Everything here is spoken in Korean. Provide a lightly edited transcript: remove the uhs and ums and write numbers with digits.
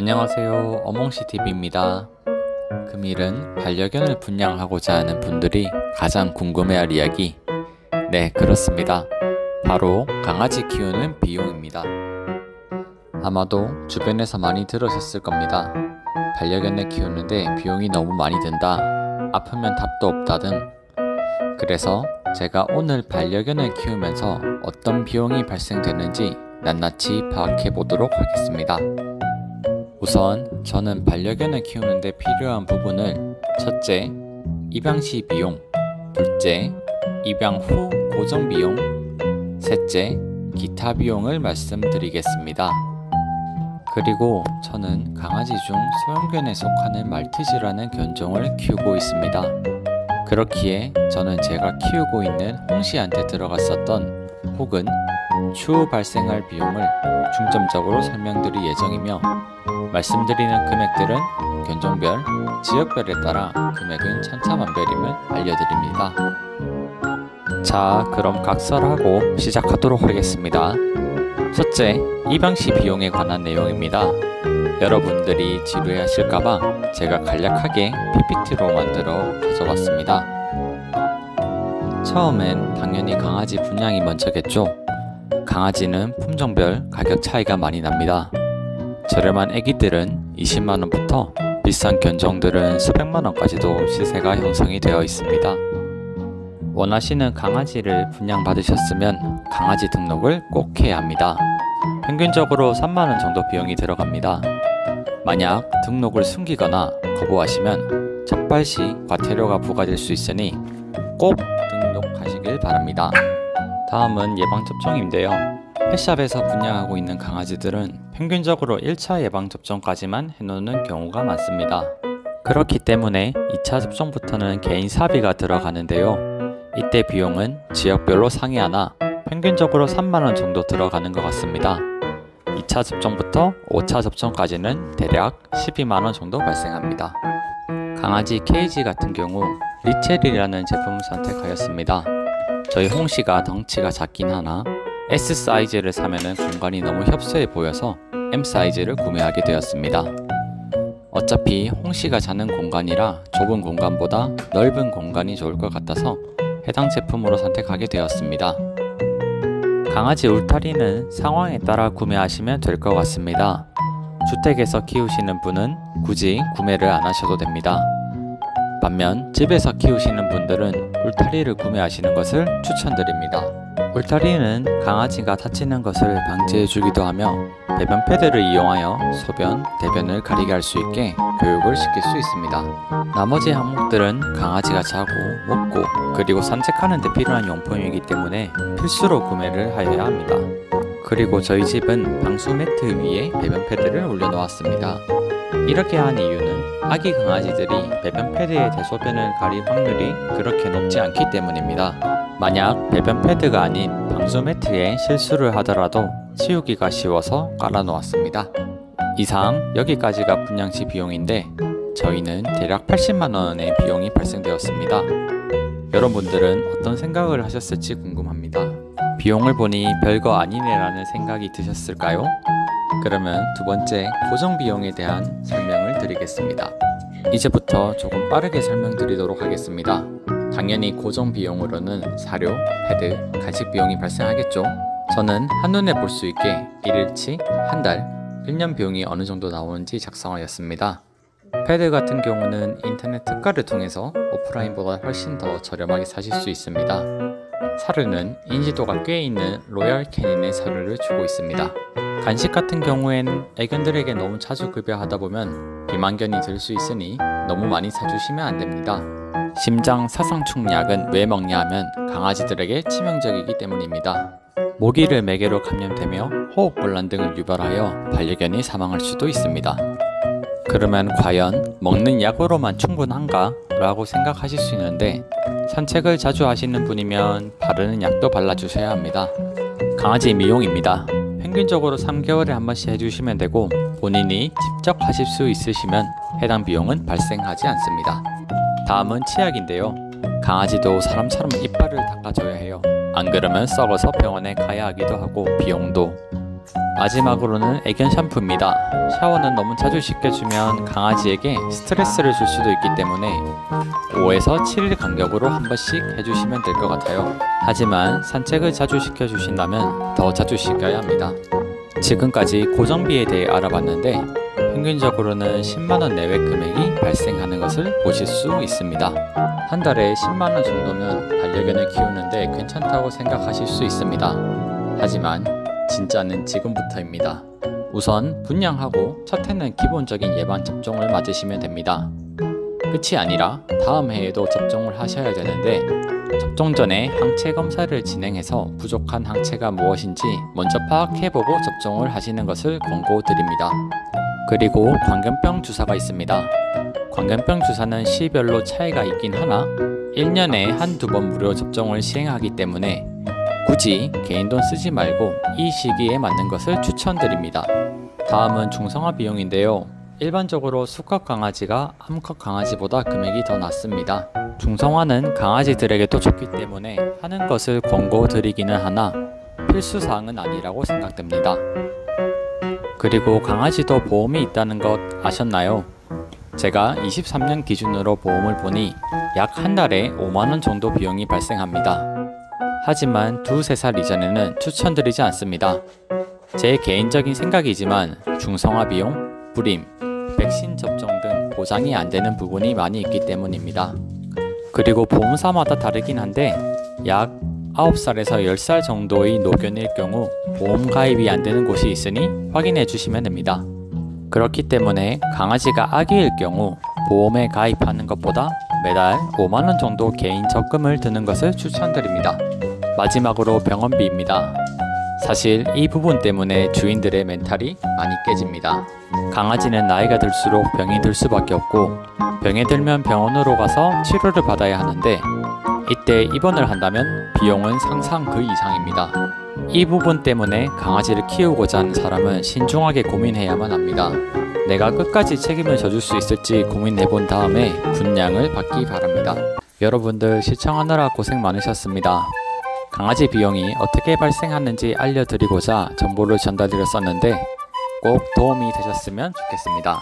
안녕하세요, 어몽시TV입니다. 금일은 반려견을 분양하고자 하는 분들이 가장 궁금해할 이야기, 네, 그렇습니다. 바로 강아지 키우는 비용입니다. 아마도 주변에서 많이 들으셨을 겁니다. 반려견을 키우는데 비용이 너무 많이 든다, 아프면 답도 없다 등. 그래서 제가 오늘 반려견을 키우면서 어떤 비용이 발생되는지 낱낱이 파악해 보도록 하겠습니다. 우선 저는 반려견을 키우는데 필요한 부분을 첫째, 입양 시 비용, 둘째, 입양 후 고정 비용, 셋째, 기타 비용을 말씀드리겠습니다. 그리고 저는 강아지 중 소형견에 속하는 말티즈라는 견종을 키우고 있습니다. 그렇기에 저는 제가 키우고 있는 홍시한테 들어갔었던 혹은 추후 발생할 비용을 중점적으로 설명드릴 예정이며, 말씀드리는 금액들은 견종별, 지역별에 따라 금액은 천차만별임을 알려드립니다. 자, 그럼 각설하고 시작하도록 하겠습니다. 첫째, 입양 시 비용에 관한 내용입니다. 여러분들이 지루해하실까봐 제가 간략하게 PPT로 만들어 가져왔습니다. 처음엔 당연히 강아지 분양이 먼저겠죠. 강아지는 품종별 가격 차이가 많이 납니다. 저렴한 애기들은 20만원부터 비싼 견종들은 수백만원까지도 시세가 형성이 되어 있습니다. 원하시는 강아지를 분양받으셨으면 강아지 등록을 꼭 해야 합니다. 평균적으로 3만원 정도 비용이 들어갑니다. 만약 등록을 숨기거나 거부하시면 적발 시 과태료가 부과될 수 있으니 꼭 등록하시길 바랍니다. 다음은 예방접종인데요. 펫샵에서 분양하고 있는 강아지들은 평균적으로 1차 예방접종까지만 해놓는 경우가 많습니다. 그렇기 때문에 2차 접종부터는 개인 사비가 들어가는데요. 이때 비용은 지역별로 상이하나 평균적으로 3만원 정도 들어가는 것 같습니다. 2차 접종부터 5차 접종까지는 대략 12만원 정도 발생합니다. 강아지 케이지 같은 경우 리첼이라는 제품을 선택하였습니다. 저희 홍시가 덩치가 작긴 하나 S 사이즈를 사면은 공간이 너무 협소해 보여서 M 사이즈를 구매하게 되었습니다. 어차피 홍시가 자는 공간이라 좁은 공간보다 넓은 공간이 좋을 것 같아서 해당 제품으로 선택하게 되었습니다. 강아지 울타리는 상황에 따라 구매하시면 될 것 같습니다. 주택에서 키우시는 분은 굳이 구매를 안 하셔도 됩니다. 반면 집에서 키우시는 분들은 울타리를 구매하시는 것을 추천드립니다. 울타리는 강아지가 다치는 것을 방지해 주기도 하며 배변 패드를 이용하여 소변, 대변을 가리게 할 수 있게 교육을 시킬 수 있습니다. 나머지 항목들은 강아지가 자고, 먹고, 그리고 산책하는 데 필요한 용품이기 때문에 필수로 구매를 하여야 합니다. 그리고 저희 집은 방수 매트 위에 배변 패드를 올려놓았습니다. 이렇게 한 이유는 아기 강아지들이 배변 패드에 대소변을 가릴 확률이 그렇게 높지 않기 때문입니다. 만약 배변 패드가 아닌 방수 매트에 실수를 하더라도 치우기가 쉬워서 깔아놓았습니다. 이상 여기까지가 분양시 비용인데 저희는 대략 80만원의 비용이 발생되었습니다. 여러분들은 어떤 생각을 하셨을지 궁금합니다. 비용을 보니 별거 아니네 라는 생각이 드셨을까요? 그러면 두 번째, 고정 비용에 대한 설명을 드리겠습니다. 이제부터 조금 빠르게 설명드리도록 하겠습니다. 당연히 고정 비용으로는 사료, 패드, 간식 비용이 발생하겠죠. 저는 한눈에 볼 수 있게 1일치, 한 달, 1년 비용이 어느 정도 나오는지 작성하였습니다. 패드 같은 경우는 인터넷 특가를 통해서 오프라인보다 훨씬 더 저렴하게 사실 수 있습니다. 사료는 인지도가 꽤 있는 로얄 캐닌의 사료를 주고 있습니다. 간식 같은 경우엔 애견들에게 너무 자주 급여하다 보면 비만견이 들 수 있으니 너무 많이 사주시면 안됩니다. 심장 사상충 약은 왜 먹냐 하면 강아지들에게 치명적이기 때문입니다. 모기를 매개로 감염되며 호흡곤란 등을 유발하여 반려견이 사망할 수도 있습니다. 그러면 과연 먹는 약으로만 충분한가? 라고 생각하실 수 있는데, 산책을 자주 하시는 분이면 바르는 약도 발라주셔야 합니다. 강아지 미용입니다. 평균적으로 3개월에 한 번씩 해주시면 되고, 본인이 직접 하실 수 있으시면 해당 비용은 발생하지 않습니다. 다음은 치약인데요. 강아지도 사람처럼 이빨을 닦아줘야 해요. 안 그러면 썩어서 병원에 가야 하기도 하고 비용도 마지막으로는 애견 샴푸입니다. 샤워는 너무 자주 시켜주면 강아지에게 스트레스를 줄 수도 있기 때문에 5에서 7일 간격으로 한 번씩 해주시면 될 것 같아요. 하지만 산책을 자주 시켜주신다면 더 자주 시켜야 합니다. 지금까지 고정비에 대해 알아봤는데 평균적으로는 10만원 내외 금액이 발생하는 것을 보실 수 있습니다. 한 달에 10만원 정도면 반려견을 키우는데 괜찮다고 생각하실 수 있습니다. 하지만 진짜는 지금부터입니다. 우선 분양하고 첫 해는 기본적인 예방접종을 맞으시면 됩니다. 끝이 아니라 다음 해에도 접종을 하셔야 되는데 접종 전에 항체 검사를 진행해서 부족한 항체가 무엇인지 먼저 파악해보고 접종을 하시는 것을 권고드립니다. 그리고 광견병 주사가 있습니다. 광견병 주사는 시별로 차이가 있긴 하나 1년에 한두 번 무료 접종을 시행하기 때문에 굳이 개인 돈 쓰지 말고 이 시기에 맞는 것을 추천드립니다. 다음은 중성화 비용인데요. 일반적으로 수컷 강아지가 암컷 강아지보다 금액이 더 낮습니다. 중성화는 강아지들에게도 좋기 때문에 하는 것을 권고드리기는 하나 필수사항은 아니라고 생각됩니다. 그리고 강아지도 보험이 있다는 것 아셨나요? 제가 23년 기준으로 보험을 보니 약 한 달에 5만원 정도 비용이 발생합니다. 하지만 2~3살 이전에는 추천드리지 않습니다. 제 개인적인 생각이지만 중성화 비용, 불임, 백신 접종 등 보장이 안 되는 부분이 많이 있기 때문입니다. 그리고 보험사마다 다르긴 한데 약 9살에서 10살 정도의 노견일 경우 보험 가입이 안 되는 곳이 있으니 확인해 주시면 됩니다. 그렇기 때문에 강아지가 아기일 경우 보험에 가입하는 것보다 매달 5만원 정도 개인 적금을 드는 것을 추천드립니다. 마지막으로 병원비입니다. 사실 이 부분 때문에 주인들의 멘탈이 많이 깨집니다. 강아지는 나이가 들수록 병이 들 수밖에 없고 병에 들면 병원으로 가서 치료를 받아야 하는데 이때 입원을 한다면 비용은 상상 그 이상입니다. 이 부분 때문에 강아지를 키우고자 하는 사람은 신중하게 고민해야만 합니다. 내가 끝까지 책임을 져줄 수 있을지 고민해 본 다음에 분양을 받기 바랍니다. 여러분들 시청하느라 고생 많으셨습니다. 강아지 비용이 어떻게 발생하는지 알려드리고자 정보를 전달드렸었는데 꼭 도움이 되셨으면 좋겠습니다.